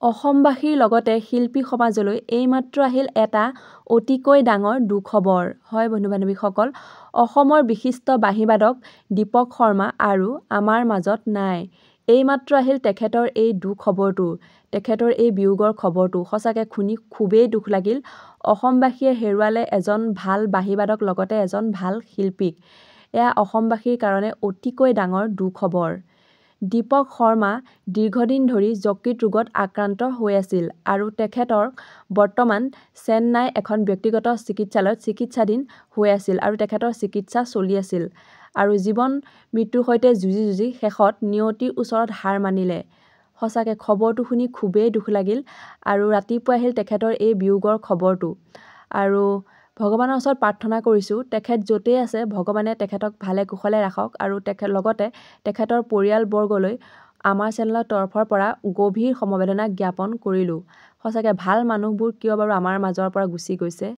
অসমবাসীৰ লগতে শিল্পী সমাজলৈ এইমাত্ৰ আহিল এটা অতিকৈ ডাঙৰ দুখবৰ। হয় বন্ধু-বান্ধৱীসকল, অসমৰ বিশিষ্ট বাঁহীবাদক দীপক শৰ্মা আৰু আমাৰ মাজত নাই। এইমাত্ৰ আহিল তেখেতৰ এই দুখবৰটো, তেখেতৰ এই বিয়োগৰ খবৰটো। সঁচাকৈ শুনি খুবেই দুখ লাগিল। অসমবাসীয়ে হেৰুৱালে এজন ভাল বাঁহীবাদক, লগতে এজন ভাল শিল্পীক। এয়া অসমবাসীৰ কাৰণে অতিকৈ ডাঙৰ দুখবৰ। দীপক শৰ্মা দীৰ্ঘদিন ধৰি যকৃত ৰোগত আক্ৰান্ত হৈ আছিল আৰু তেখেতৰ বৰ্তমান চেন্নাই এখন ব্যক্তিগত চিকিৎসালয়ত চিকিৎসাধীন হৈ আছিল আৰু তেখেতৰ চিকিৎসা চলি আছিল আৰু জীৱন মৃত্যুৰ সৈতে যুঁজি শেষত নিয়তিৰ ওচৰত হাৰ মানিলে। সঁচাকৈ খবৰটো শুনি খুবেই দুখ লাগিল আৰু ৰাতিপুৱা আহিল তেখেতৰ এই বিয়োগৰ খবৰটো। আৰু ভগৱানৰ ওচৰত প্ৰাৰ্থনা কৰিছোঁ, তেখেত য'তেই আছে ভগৱানে তেখেতক ভালে কুশলে ৰাখক আৰু লগতে তেখেতৰ পৰিয়ালবৰ্গলৈ আমাৰ চেনেলৰ তৰফৰ পৰা গভীৰ সমবেদনা জ্ঞাপন কৰিলোঁ। সঁচাকৈ ভাল মানুহবোৰ কিয় বাৰু আমাৰ মাজৰ পৰা গুচি গৈছে।